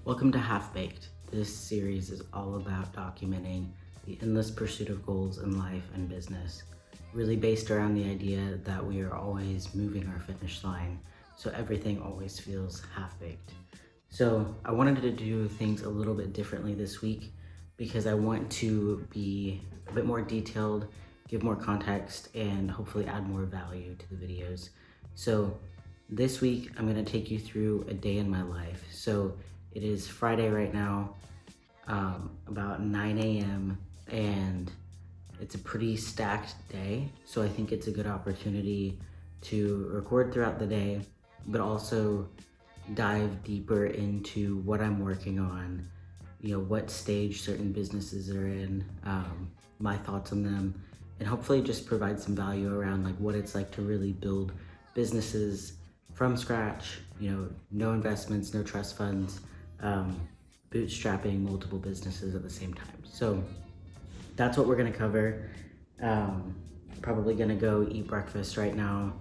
Welcome to Half-Baked. This series is all about documenting the endless pursuit of goals in life and business, really based around the idea that we are always moving our finish line, so everything always feels half-baked. So I wanted to do things a little bit differently this week because I want to be a bit more detailed, give more context, and hopefully add more value to the videos. So this week, I'm gonna take you through a day in my life. So it is Friday right now, about 9 a.m. and it's a pretty stacked day. So I think it's a good opportunity to record throughout the day, but also dive deeper into what I'm working on, what stage certain businesses are in, my thoughts on them, and hopefully just provide some value around like what it's like to really build businesses from scratch, no investments, no trust funds, bootstrapping multiple businesses at the same time. So that's what we're gonna cover. Probably gonna go eat breakfast right now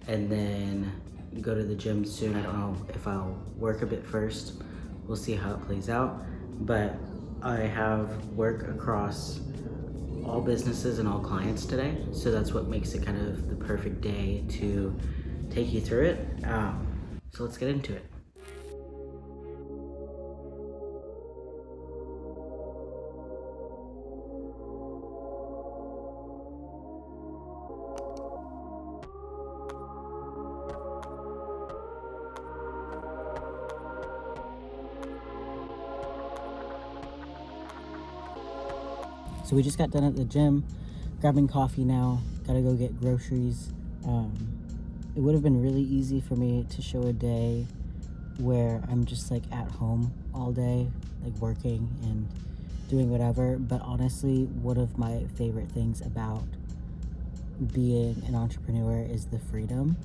and then go to the gym soon. I don't know if I'll work a bit first. We'll see how it plays out. But I have work across all businesses and all clients today. So that's what makes it kind of the perfect day to take you through it. So let's get into it. So we just got done at the gym, grabbing coffee now, gotta go get groceries. It would have been really easy for me to show a day where I'm just like at home all day, like working and doing whatever. But honestly, one of my favorite things about being an entrepreneur is the freedom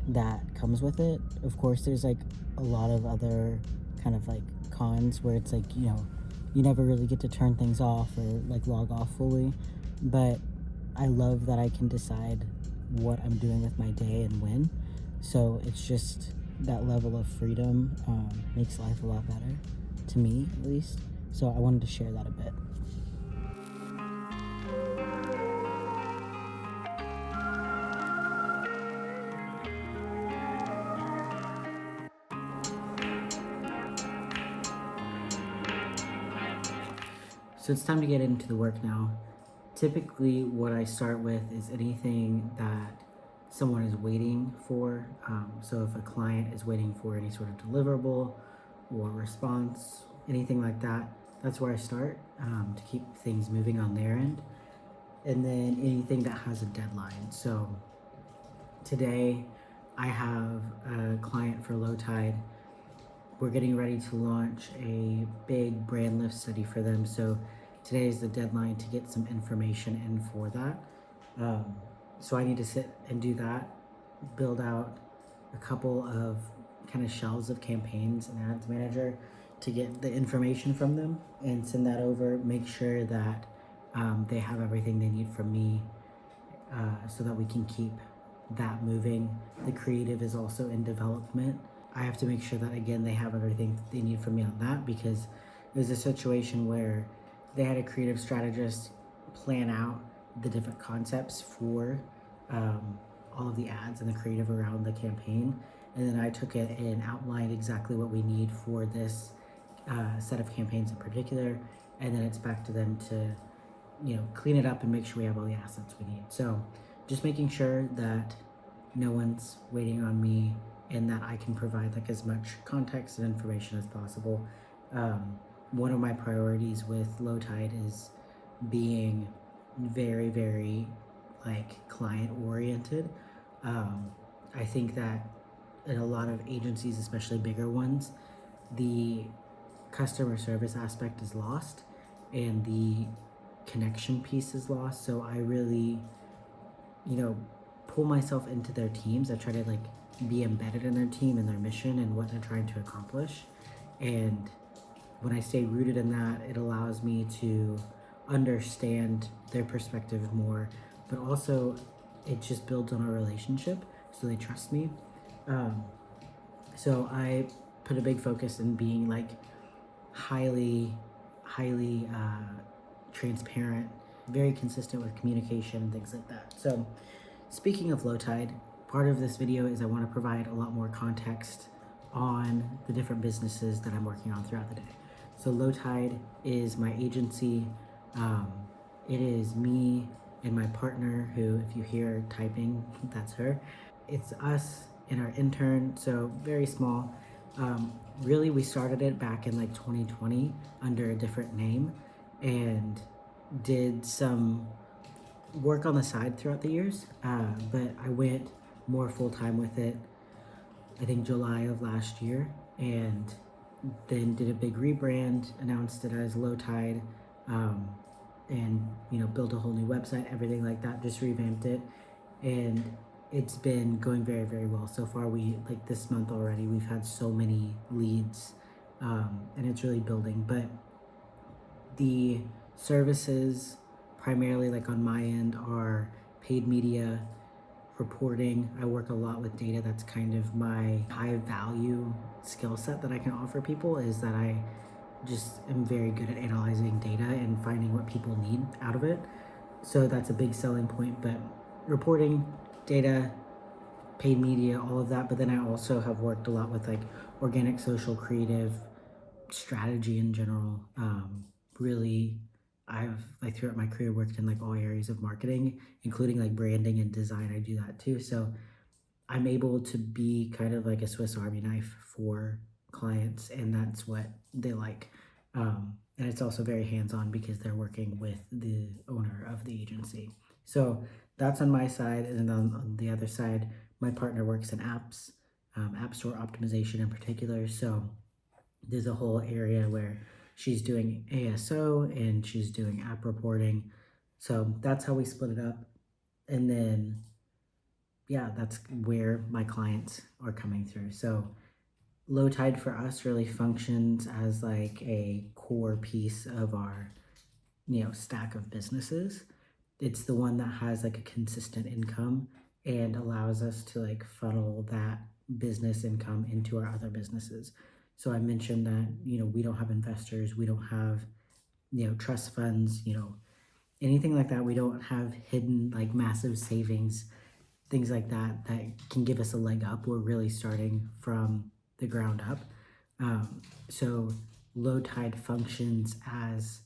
that comes with it. Of course, there's like a lot of other kind of like cons where it's like, you never really get to turn things off or like log off fully. But I love that I can decide what I'm doing with my day and when. So it's just that level of freedom makes life a lot better, to me at least. So I wanted to share that a bit. So it's time to get into the work now. Typically, what I start with is anything that someone is waiting for. So if a client is waiting for any sort of deliverable or response, anything like that, that's where I start to keep things moving on their end. And then anything that has a deadline. So today I have a client for Lowtide. We're getting ready to launch a big brand lift study for them. So today is the deadline to get some information in for that. So I need to sit and do that, build out a couple of kind of shelves of campaigns and ads manager to get the information from them and send that over, make sure that they have everything they need from me so that we can keep that moving. The creative is also in development. I have to make sure that, again, they have everything they need from me on that, because there's a situation where they had a creative strategist plan out the different concepts for all of the ads and the creative around the campaign. And then I took it and outlined exactly what we need for this set of campaigns in particular. And then it's back to them to, clean it up and make sure we have all the assets we need. So just making sure that no one's waiting on me and that I can provide like as much context and information as possible. One of my priorities with Lowtide is being very, very like client oriented. I think that in a lot of agencies, especially bigger ones, the customer service aspect is lost and the connection piece is lost. So I really, pull myself into their teams. I try to like be embedded in their team and their mission and what they're trying to accomplish. And when I stay rooted in that, it allows me to understand their perspective more, but also it just builds on a relationship, so they trust me. So I put a big focus in being like highly transparent, very consistent with communication and things like that. So speaking of Lowtide, part of this video is I want to provide a lot more context on the different businesses that I'm working on throughout the day. So Lowtide is my agency. Um, it is me and my partner who, if you hear typing, that's her. It's us and our intern, so very small. Really, we started it back in like 2020 under a different name and did some work on the side throughout the years, but I went more full time with it, I think July of last year, and then did a big rebrand, announced it as Lowtide, um, and built a whole new website, everything like that, just revamped it, and it's been going very, very well so far. We like this month already, we've had so many leads, and it's really building. But the services primarily like on my end are paid media, reporting. I work a lot with data. That's kind of my high value skill set that I can offer people, is that I just am very good at analyzing data and finding what people need out of it. So that's a big selling point. But reporting, data, paid media, all of that. But then I also have worked a lot with like organic, social, creative, strategy in general. Really, I've like throughout my career worked in like all areas of marketing, including like branding and design. I do that too. So I'm able to be kind of like a Swiss Army knife for clients, and that's what they like. And it's also very hands on because they're working with the owner of the agency. So that's on my side. And then on the other side, my partner works in apps, App Store optimization in particular. So there's a whole area where she's doing ASO and she's doing app reporting. So that's how we split it up. And then, yeah, that's where my clients are coming through. So Lowtide for us really functions as like a core piece of our, stack of businesses. It's the one that has like a consistent income and allows us to like funnel that business income into our other businesses. So I mentioned that, we don't have investors, we don't have, trust funds, anything like that. We don't have hidden like massive savings, things like that that can give us a leg up. We're really starting from the ground up. So Lowtide functions as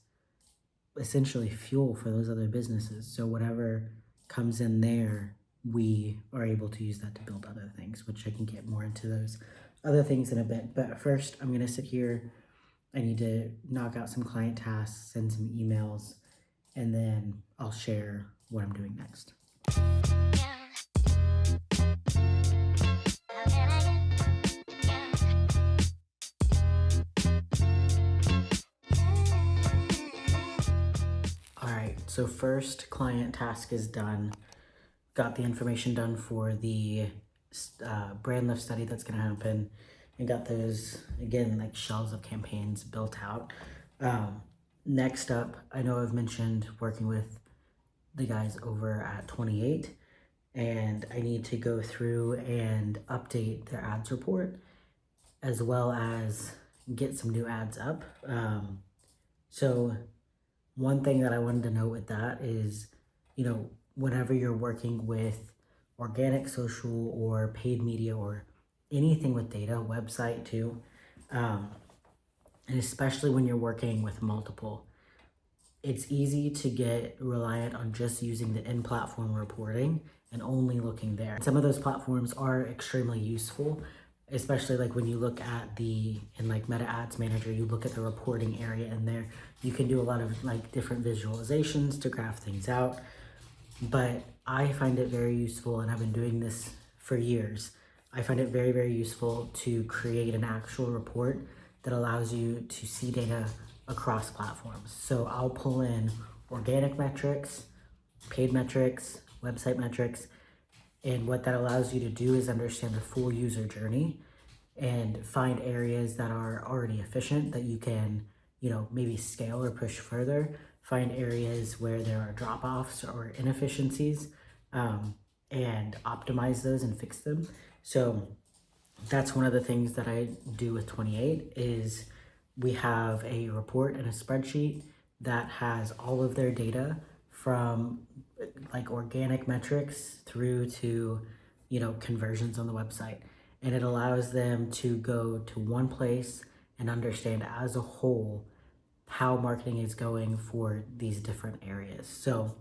essentially fuel for those other businesses. So whatever comes in there, we are able to use that to build other things, which I can get more into those other things in a bit. But first, I'm going to sit here. I need to knock out some client tasks, send some emails, and then I'll share what I'm doing next. All right, so first client task is done. Got the information done for the brand lift study that's going to happen, and got those, again, like shells of campaigns built out. Next up, I know I've mentioned working with the guys over at 28, and I need to go through and update their ads report as well as get some new ads up. So one thing that I wanted to note with that is, whenever you're working with organic, social, or paid media, or anything with data, website too, and especially when you're working with multiple, it's easy to get reliant on just using the in-platform reporting and only looking there. Some of those platforms are extremely useful, especially like when you look at in like Meta Ads Manager, you look at the reporting area in there, you can do a lot of like different visualizations to graph things out. But I find it very useful, and I've been doing this for years. I find it very, very useful to create an actual report that allows you to see data across platforms. So I'll pull in organic metrics, paid metrics, website metrics, and what that allows you to do is understand the full user journey and find areas that are already efficient that you can, maybe scale or push further. Find areas where there are drop-offs or inefficiencies, and optimize those and fix them. So that's one of the things that I do with 28 is we have a report and a spreadsheet that has all of their data from like organic metrics through to, conversions on the website. And it allows them to go to one place and understand as a whole how marketing is going for these different areas. So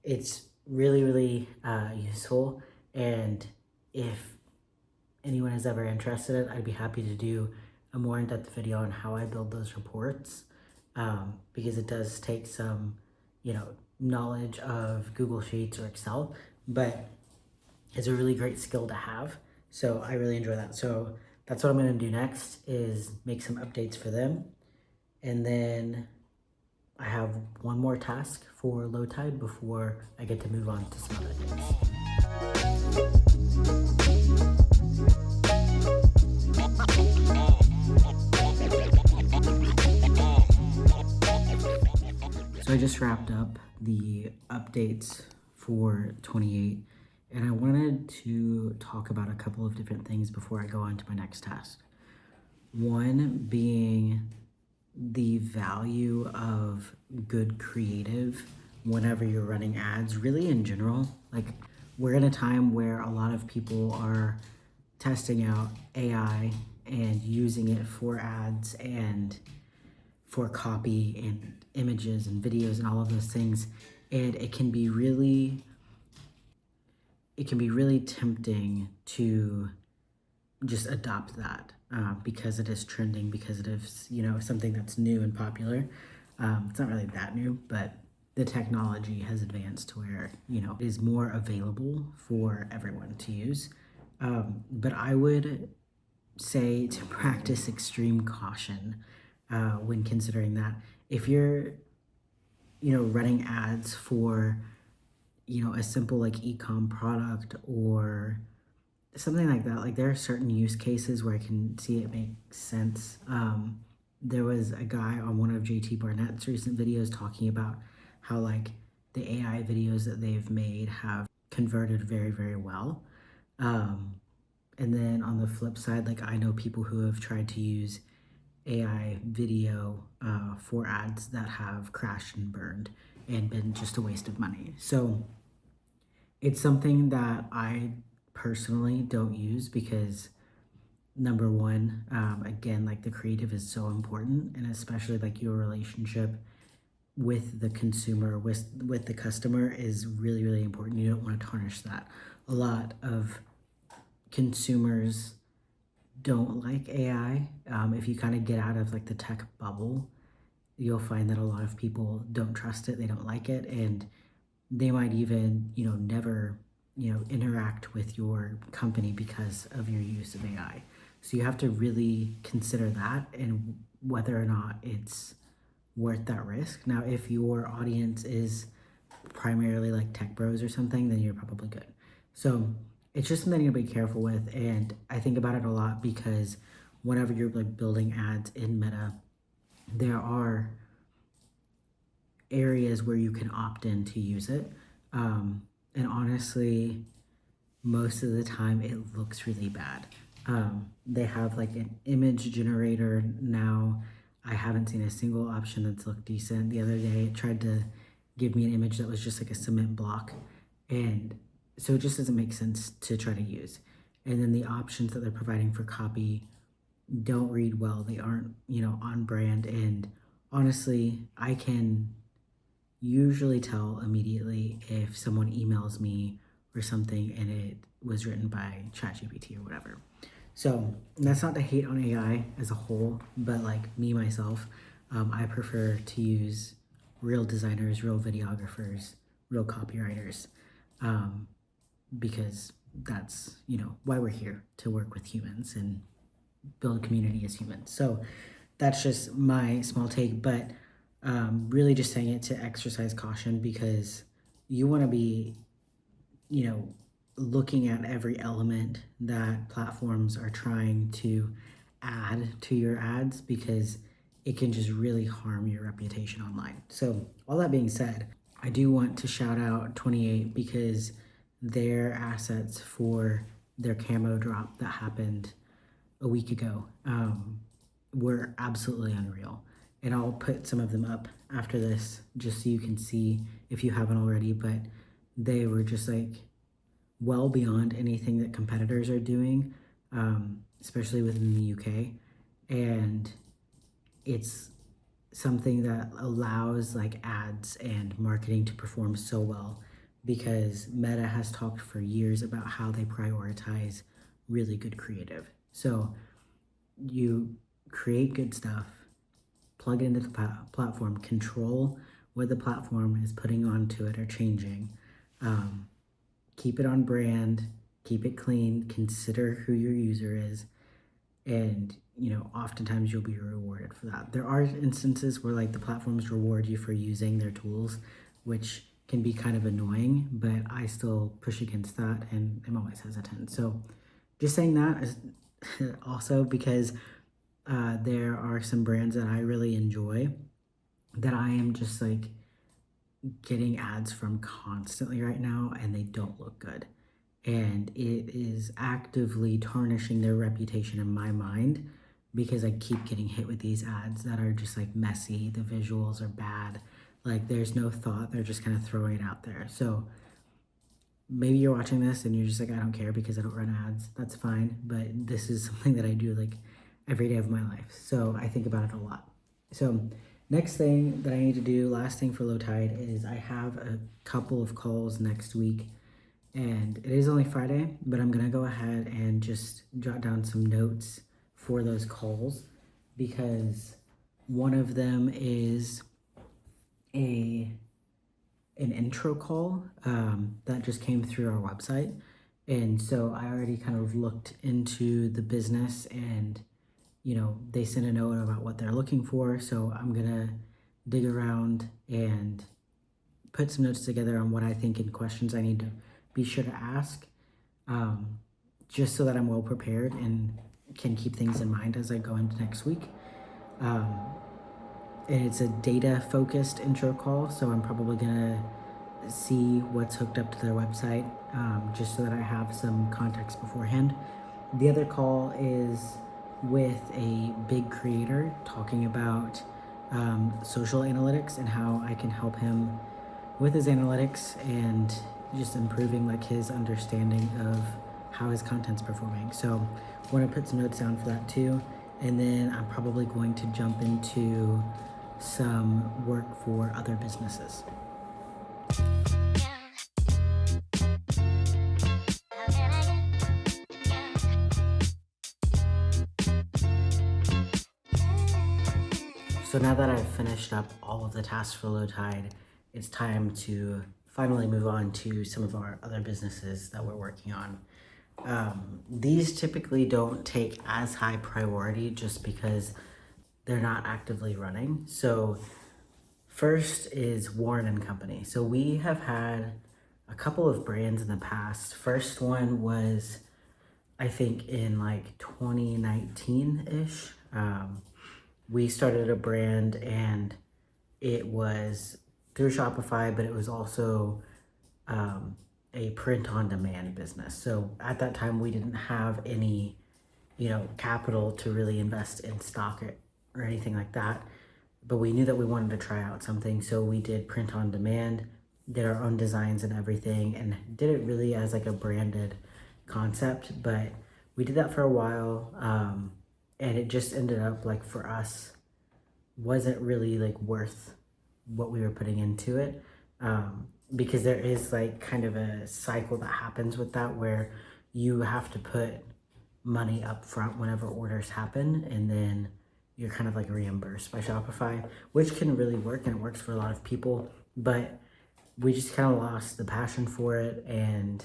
it's really, really useful. And if anyone is ever interested in it, I'd be happy to do a more in-depth video on how I build those reports, because it does take some, knowledge of Google Sheets or Excel, but it's a really great skill to have. So I really enjoy that. So that's what I'm going to do next, is make some updates for them. And then I have one more task for Lowtide before I get to move on to some other things. So I just wrapped up the updates for 28, and I wanted to talk about a couple of different things before I go on to my next task. One being the value of good creative whenever you're running ads, really in general. Like, we're in a time where a lot of people are testing out AI and using it for ads and for copy and images and videos and all of those things. And it can be really tempting to just adopt that because it is trending, because it is, something that's new and popular. It's not really that new, but the technology has advanced to where, it is more available for everyone to use. But I would say to practice extreme caution when considering that. If you're, running ads for, a simple like ecom product or something like that, like there are certain use cases where I can see it makes sense. There was a guy on one of JT Barnett's recent videos talking about how like the AI videos that they've made have converted very, very well. And then on the flip side, like I know people who have tried to use AI video for ads that have crashed and burned and been just a waste of money. So it's something that I personally don't use because, number one, again, like the creative is so important, and especially like your relationship with the consumer, with the customer is really, really important. You don't want to tarnish that. A lot of consumers don't like AI. If you kind of get out of like the tech bubble, you'll find that a lot of people don't trust it, they don't like it, and they might even, never, interact with your company because of your use of AI. So you have to really consider that and whether or not it's worth that risk. Now, if your audience is primarily like tech bros or something, then you're probably good. So it's just something to be careful with. And I think about it a lot because whenever you're like building ads in Meta, there are areas where you can opt in to use it. And honestly, most of the time it looks really bad. They have like an image generator now. I haven't seen a single option that's looked decent. The other day it tried to give me an image that was just like a cement block. And so it just doesn't make sense to try to use. And then the options that they're providing for copy don't read well. They aren't, on brand. And honestly, I can usually tell immediately if someone emails me or something and it was written by ChatGPT or whatever. So that's not to hate on AI as a whole, but like me, myself, I prefer to use real designers, real videographers, real copywriters, because that's, why we're here, to work with humans and build a community as humans. So that's just my small take, but really just saying it to exercise caution because you want to be, looking at every element that platforms are trying to add to your ads because it can just really harm your reputation online. So all that being said, I do want to shout out 28 because their assets for their camo drop that happened a week ago were absolutely unreal. And I'll put some of them up after this just so you can see if you haven't already, but they were just like well beyond anything that competitors are doing, especially within the UK. And it's something that allows like ads and marketing to perform so well because Meta has talked for years about how they prioritize really good creative. So you create good stuff, plug it into the platform, control what the platform is putting onto it or changing. Keep it on brand, keep it clean, consider who your user is, and oftentimes you'll be rewarded for that. There are instances where like the platforms reward you for using their tools, which can be kind of annoying, but I still push against that and I'm always hesitant. So just saying that is also because there are some brands that I really enjoy that I am just like getting ads from constantly right now, and they don't look good. And it is actively tarnishing their reputation in my mind because I keep getting hit with these ads that are just like messy. The visuals are bad. Like there's no thought. They're just kind of throwing it out there. So maybe you're watching this and you're just like, I don't care because I don't run ads. That's fine. But this is something that I do like every day of my life. So I think about it a lot. So next thing that I need to do, last thing for Lowtide, is I have a couple of calls next week. And it is only Friday, but I'm gonna go ahead and just jot down some notes for those calls because one of them is an intro call that just came through our website. And so I already kind of looked into the business and they sent a note about what they're looking for. So I'm gonna dig around and put some notes together on what I think and questions I need to be sure to ask, just so that I'm well prepared and can keep things in mind as I go into next week. And it's a data focused intro call, so I'm probably gonna see what's hooked up to their website, just so that I have some context beforehand. The other call is with a big creator talking about social analytics and how I can help him with his analytics and just improving like his understanding of how his content's performing. So I want to put some notes down for that too. And then I'm probably going to jump into some work for other businesses. So now that I've finished up all of the tasks for Lowtide, it's time to finally move on to some of our other businesses that we're working on. These typically don't take as high priority just because they're not actively running. So first is Warren and Company. So we have had a couple of brands in the past. First one was, I think, in like 2019-ish. We started a brand and it was through Shopify, but it was also a print on demand business. So at that time, we didn't have any, capital to really invest in stock or anything like that. But we knew that we wanted to try out something. So we did print on demand, did our own designs and everything, and did it really as like a branded concept. But we did that for a while. And it just ended up like for us, wasn't really like worth what we were putting into it. Because there is like kind of a cycle that happens with that where you have to put money up front whenever orders happen, and then you're kind of like reimbursed by Shopify, which can really work and it works for a lot of people. But we just kind of lost the passion for it and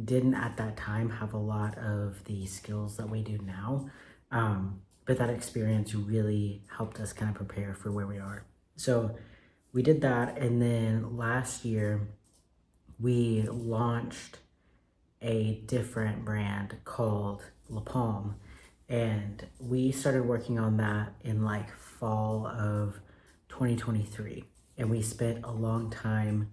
didn't at that time have a lot of the skills that we do now. But that experience really helped us kind of prepare for where we are. So we did that, and then last year we launched a different brand called La Palme, and we started working on that in like fall of 2023, and we spent a long time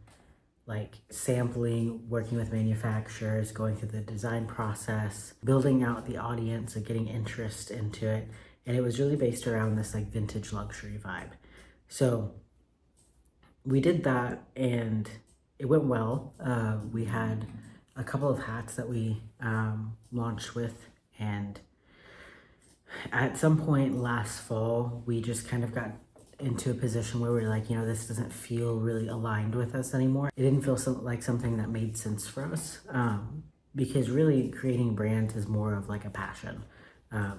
like sampling, working with manufacturers, going through the design process, building out the audience and getting interest into it. and it was really based around this like vintage luxury vibe. So we did that and it went well. We had a couple of hats that we launched with, and at some point last fall, we just kind of got into a position where we're like, this doesn't feel really aligned with us anymore. It didn't feel like something that made sense for us, because really creating brands is more of like a passion.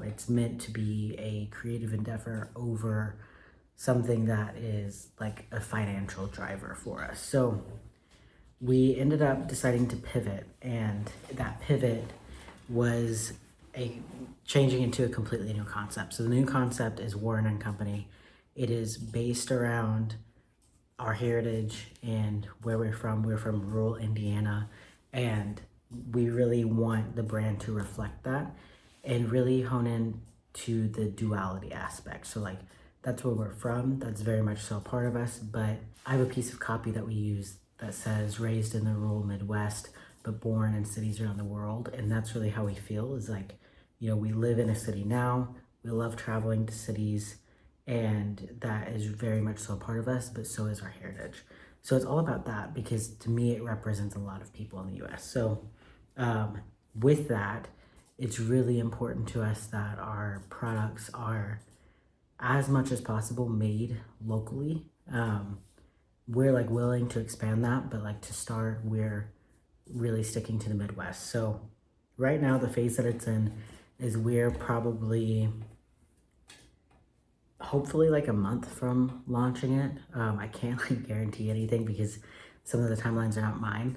It's meant to be a creative endeavor over something that is like a financial driver for us. So we ended up deciding to pivot, and that pivot was changing into a completely new concept. So the new concept is Warren and Company. It is based around our heritage and where we're from. We're from rural Indiana, and we really want the brand to reflect that and really hone in to the duality aspect. So like, that's where we're from. That's very much so a part of us. But I have a piece of copy that we use that says raised in the rural Midwest, but born in cities around the world. And that's really how we feel, is like, we live in a city now. We love traveling to cities, and that is very much so a part of us, but so is our heritage. So it's all about that, because to me, it represents a lot of people in the US. So with that, it's really important to us that our products are as much as possible made locally. We're like willing to expand that, but like to start, we're really sticking to the Midwest. So right now, the phase that it's in is we're probably, hopefully like a month from launching it. I can't like guarantee anything because some of the timelines are not mine.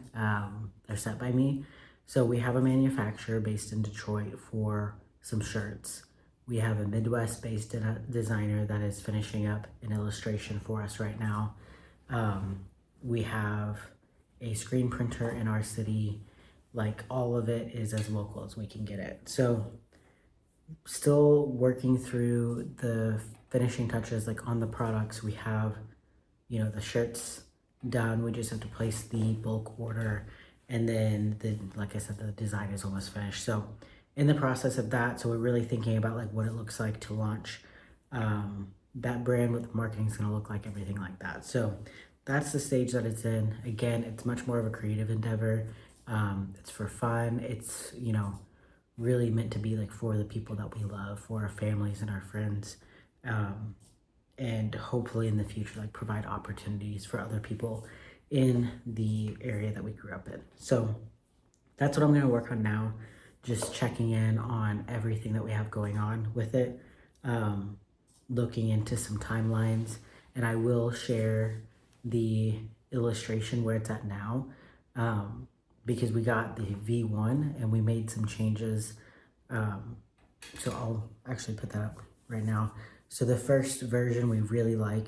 They're set by me. So we have a manufacturer based in Detroit for some shirts. We have a Midwest-based designer that is finishing up an illustration for us right now. We have a screen printer in our city. Like, all of it is as local as we can get it. So still working through the finishing touches, like on the products. We have, the shirts done. We just have to place the bulk order. And then like I said, the design is almost finished. So in the process of that, so we're really thinking about like what it looks like to launch that brand, what the marketing is going to look like, everything like that. So that's the stage that it's in. Again, it's much more of a creative endeavor. It's for fun. It's, really meant to be like for the people that we love, for our families and our friends. And hopefully in the future, like provide opportunities for other people in the area that we grew up in. So that's what I'm going to work on now. Just checking in on everything that we have going on with it. Looking into some timelines, and I will share the illustration where it's at now, because we got the V1 and we made some changes. So I'll actually put that up right now. So the first version we really like.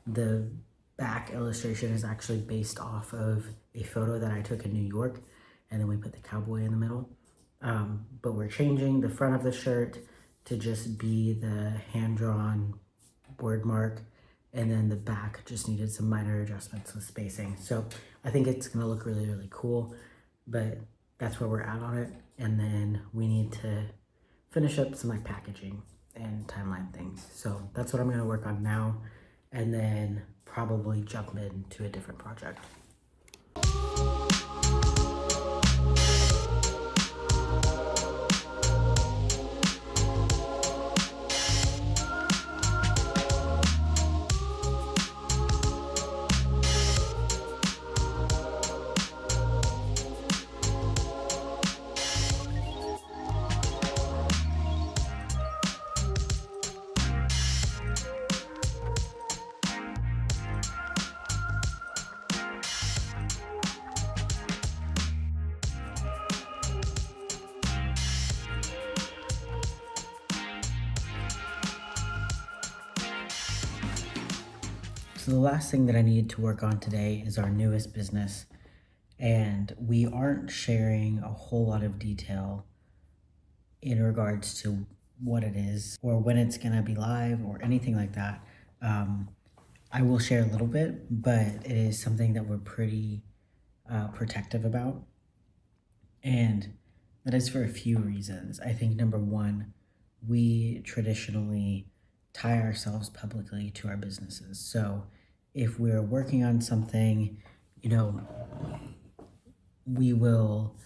The back illustration is actually based off of a photo that I took in New York, and then we put the cowboy in the middle. But we're changing the front of the shirt to just be the hand-drawn word mark, and then the back just needed some minor adjustments with spacing. So I think it's gonna look really, really cool, but that's where we're at on it. And then we need to finish up some like packaging and timeline things. So that's what I'm gonna work on now, and then probably jump into a different project. So the last thing that I need to work on today is our newest business, and we aren't sharing a whole lot of detail in regards to what it is or when it's gonna be live or anything like that. I will share a little bit, but it is something that we're pretty protective about, and that is for a few reasons. I think number one, we traditionally tie ourselves publicly to our businesses. So if we're working on something, you know, we will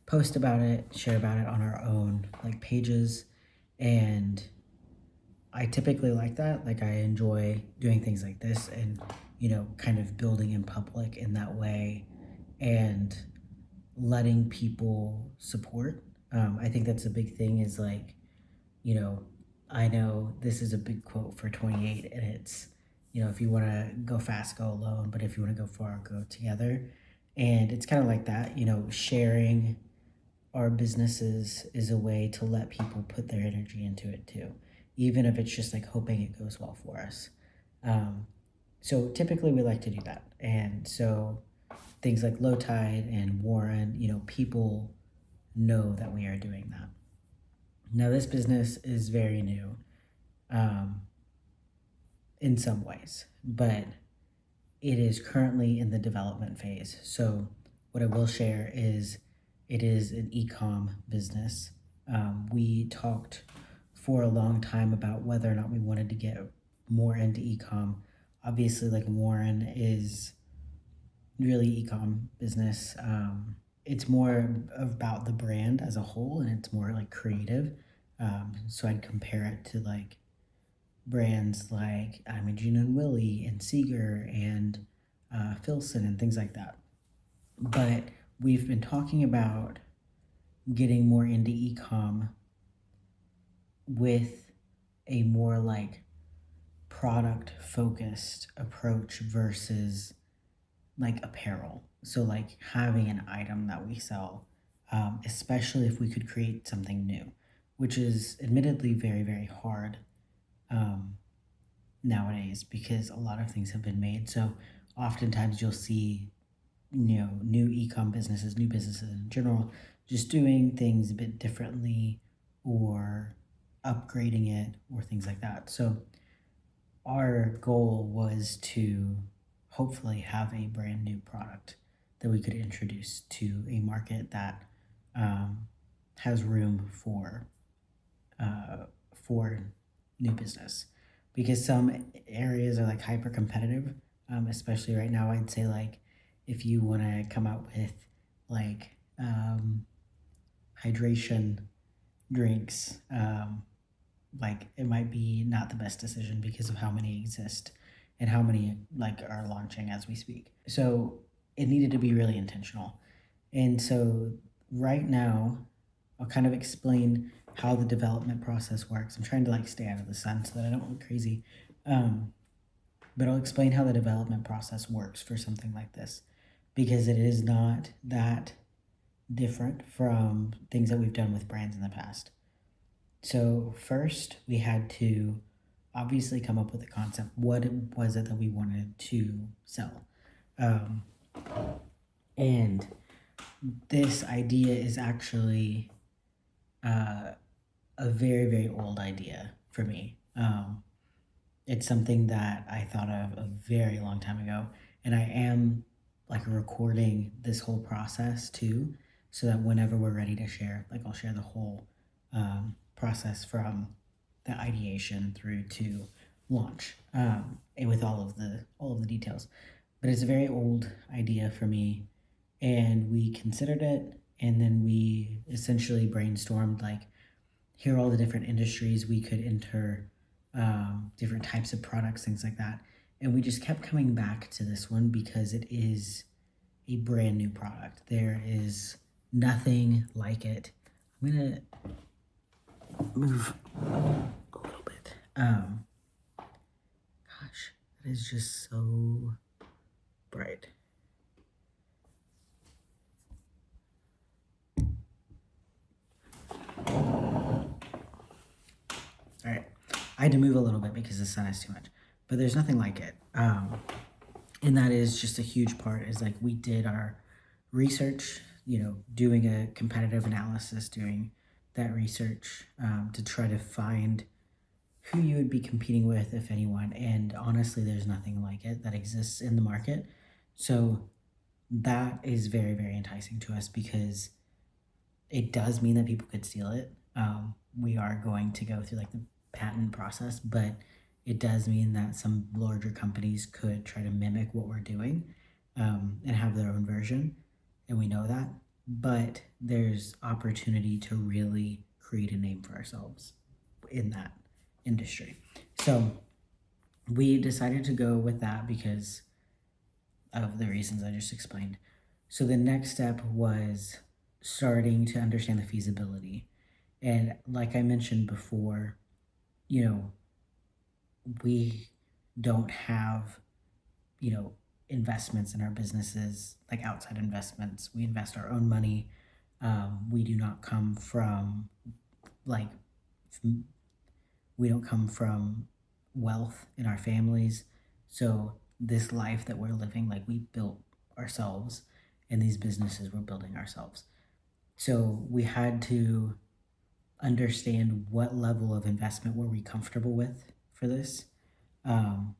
post about it, share about it on our own like pages, and I typically like that. Like I enjoy doing things like this and kind of building in public in that way and letting people support. I think that's a big thing is like, you know, I know this is a big quote for 28 and it's, if you want to go fast, go alone, but if you want to go far, go together. And it's kind of like that, sharing our businesses is a way to let people put their energy into it too, even if it's just like hoping it goes well for us. Um, so typically we like to do that. And so things like Lowtide and Warren, people know that we are doing that. Now, this business is very new um, in some ways, but it is currently in the development phase. So, what I will share is it is an ecom business. We talked for a long time about whether or not we wanted to get more into ecom. Obviously, like Warren is really ecom business. It's more about the brand as a whole, and it's more like creative. So I'd compare it to like brands like Imogene and Willie and Seeger and Filson and things like that. But we've been talking about getting more into ecom with a more like product focused approach versus like apparel. So like having an item that we sell, especially if we could create something new, which is admittedly very, very hard um, nowadays because a lot of things have been made. So oftentimes you'll see, new ecom businesses, new businesses in general, just doing things a bit differently or upgrading it or things like that. So our goal was to hopefully have a brand new product that we could introduce to a market that has room for new business, because some areas are like hyper competitive, especially right now. I'd say like if you want to come out with like hydration drinks, like it might be not the best decision because of how many exist and how many like are launching as we speak. So it needed to be really intentional. And so right now I'll kind of explain how the development process works. I'm trying to like stay out of the sun so that I don't look crazy. Um, but I'll explain how the development process works for something like this because it is not that different from things that we've done with brands in the past. So first, we had to obviously come up with a concept. What was it that we wanted to sell? Um, and this idea is actually a very, very old idea for me. It's something that I thought of a very long time ago, and I am like recording this whole process too, so that whenever we're ready to share, like I'll share the whole process from the ideation through to launch, and with all of the details. But it's a very old idea for me, and we considered it, and then we essentially brainstormed like here are all the different industries we could enter, different types of products, things like that. And we just kept coming back to this one because it is a brand new product. There is nothing like it. I'm gonna move a little bit. Gosh, that is just so bright. All right, I had to move a little bit because the sun is too much, but there's nothing like it. And that is just a huge part. Is like we did our research, doing a competitive analysis, doing that research to try to find who you would be competing with, if anyone. And honestly, there's nothing like it that exists in the market. So that is very, very enticing to us because it does mean that people could steal it. we are going to go through like the patent process, but it does mean that some larger companies could try to mimic what we're doing, and have their own version, and we know that. But there's opportunity to really create a name for ourselves in that industry. So we decided to go with that because of the reasons I just explained. So the next step was starting to understand the feasibility. And like I mentioned before, you know, we don't have, investments in our businesses, like outside investments. We invest our own money. We do not come from like, we don't come from wealth in our families. So this life that we're living, like we built ourselves, and these businesses we're building ourselves. So we had to understand what level of investment were we comfortable with for this. Um,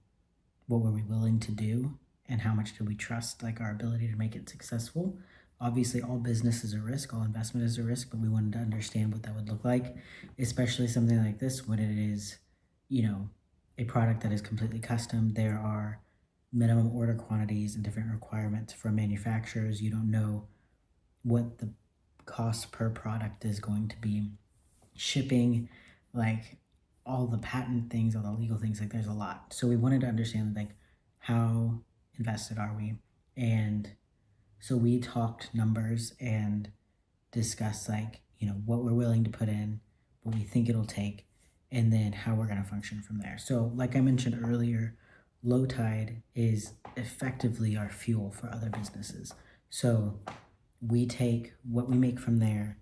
what were we willing to do, and how much did we trust like our ability to make it successful. Obviously all business is a risk, all investment is a risk, but we wanted to understand what that would look like, especially something like this when it is, a product that is completely custom. There are minimum order quantities and different requirements from manufacturers. You don't know what the cost per product is going to be, shipping, like all the patent things, all the legal things, like there's a lot. So we wanted to understand like how invested are we? And so we talked numbers and discussed like, what we're willing to put in, what we think it'll take, and then how we're going to function from there. So like I mentioned earlier, Lowtide is effectively our fuel for other businesses. So we take what we make from there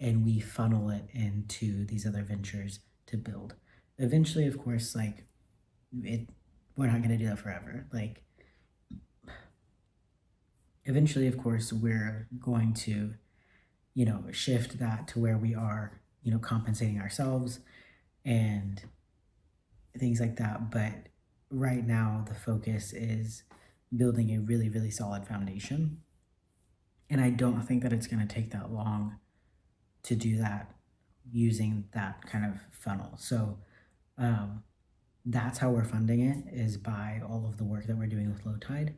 and we funnel it into these other ventures to build. Eventually, of course, like we're not going to do that forever. Like eventually, of course, we're going to, shift that to where we are, compensating ourselves and things like that. But right now, the focus is building a really, really solid foundation. And I don't think that it's going to take that long to do that using that kind of funnel. So that's how we're funding it, is by all of the work that we're doing with Lowtide,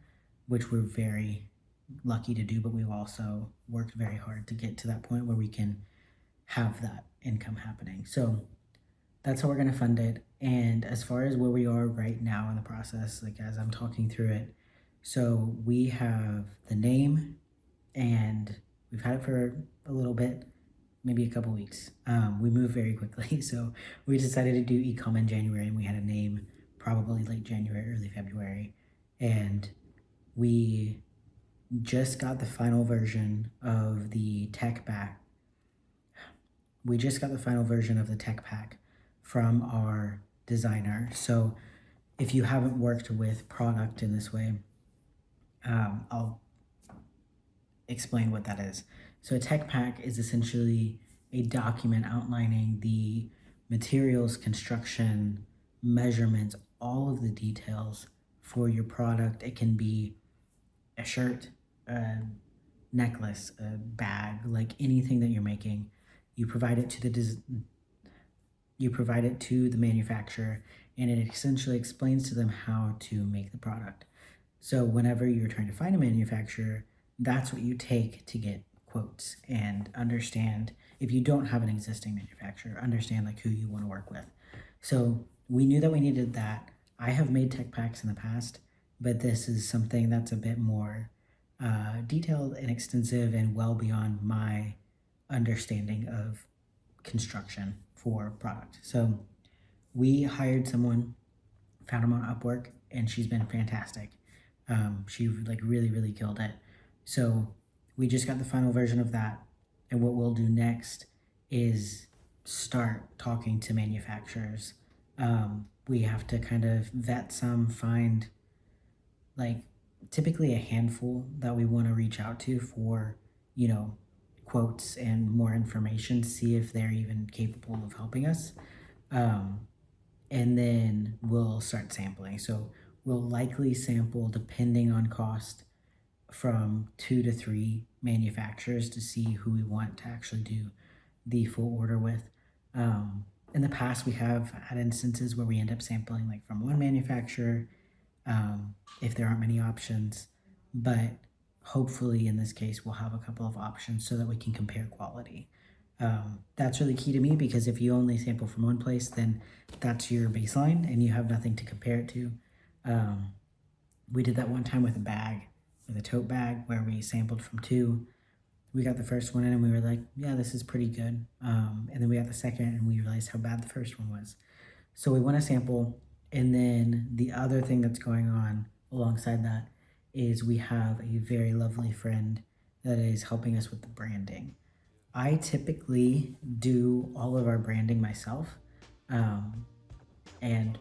which we're very lucky to do, but we've also worked very hard to get to that point where we can have that income happening. So that's how we're going to fund it. And as far as where we are right now in the process, like as I'm talking through it, so we have the name and we've had it for a little bit, maybe a couple weeks. We moved very quickly. So we decided to do ecom in January, and we had a name probably late January, early February. And we just got the final version of the tech pack. We just got the final version of the tech pack from our designer. So if you haven't worked with product in this way, I'll explain what that is. So a tech pack is essentially a document outlining the materials, construction, measurements, all of the details for your product. It can be a shirt, a necklace, a bag, like anything that you're making. You provide it to the manufacturer, and it essentially explains to them how to make the product. So whenever you're trying to find a manufacturer, that's what you take to get quotes and understand, if you don't have an existing manufacturer, understand like who you want to work with. So we knew that we needed that. I have made tech packs in the past, but this is something that's a bit more detailed and extensive and well beyond my understanding of construction for product. So we hired someone, found him on Upwork, and she's been fantastic. She like really, really killed it. So we just got the final version of that. And what we'll do next is start talking to manufacturers. We have to kind of vet some, find like typically a handful that we want to reach out to for, quotes and more information, see if they're even capable of helping us. And then we'll start sampling. So we'll likely sample, depending on cost, from 2 to 3 manufacturers to see who we want to actually do the full order with. In the past, we have had instances where we end up sampling like from one manufacturer if there aren't many options, but hopefully in this case, we'll have a couple of options so that we can compare quality. That's really key to me because if you only sample from one place, then that's your baseline and you have nothing to compare it to. We did that one time with a tote bag, where we sampled from two. We got the first one in and we were like, yeah, this is pretty good. And then we got the second and we realized how bad the first one was. So we want to sample. And then the other thing that's going on alongside that is we have a very lovely friend that is helping us with the branding. I typically do all of our branding myself, and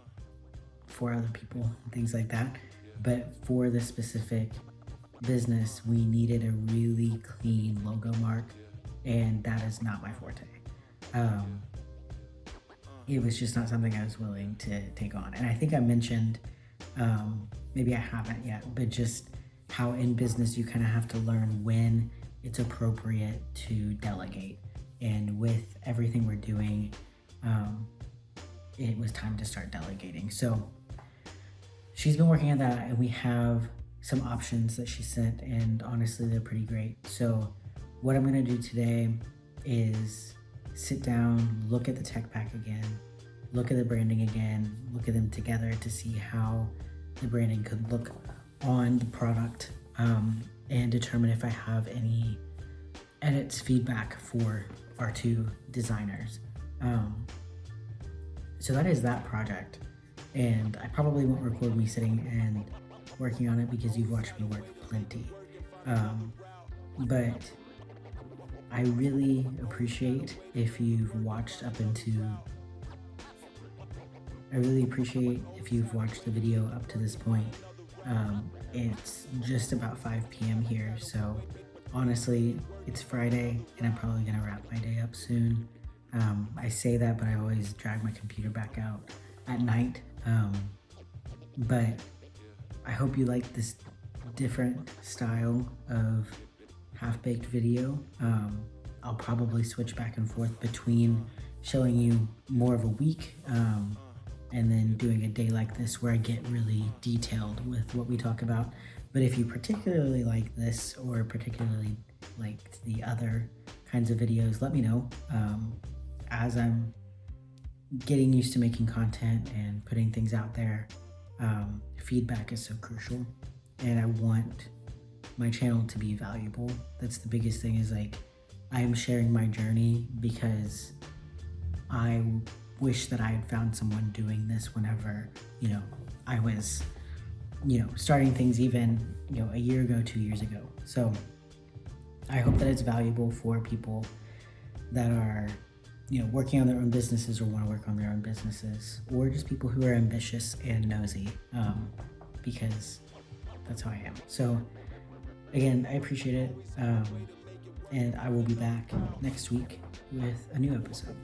for other people, things like that. But for this specific business, we needed a really clean logo mark, and that is not my forte. It was just not something I was willing to take on. And I think I mentioned, maybe I haven't yet, but just how in business you kind of have to learn when it's appropriate to delegate. And with everything we're doing, it was time to start delegating. So she's been working on that, and we have some options that she sent, and honestly, they're pretty great. So what I'm gonna do today is sit down, look at the tech pack again, look at the branding again, look at them together to see how the branding could look on the product, and determine if I have any edits, feedback for our two designers. So that is that project. And I probably won't record me sitting and working on it because you've watched me work plenty. But I really appreciate if you've watched the video up to this point. It's just about 5 p.m. here, so honestly, it's Friday and I'm probably gonna wrap my day up soon. I say that, but I always drag my computer back out at night. But I hope you like this different style of half-baked video. I'll probably switch back and forth between showing you more of a week and then doing a day like this where I get really detailed with what we talk about. But if you particularly like this or particularly like the other kinds of videos, let me know. As I'm getting used to making content and putting things out there, feedback is so crucial, and I want my channel to be valuable. That's the biggest thing, is like, I am sharing my journey because I wish that I had found someone doing this whenever, I was, starting things even, a year ago, 2 years ago. So I hope that it's valuable for people that are, working on their own businesses or want to work on their own businesses, or just people who are ambitious and nosy, because that's how I am. So again, I appreciate it. And I will be back next week with a new episode.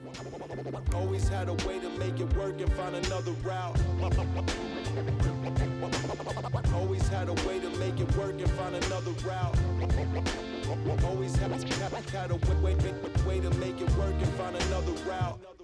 Always had a way to make it work and find another route. Always had a way to make it work and find another route. Always had a way to make it work and find another route.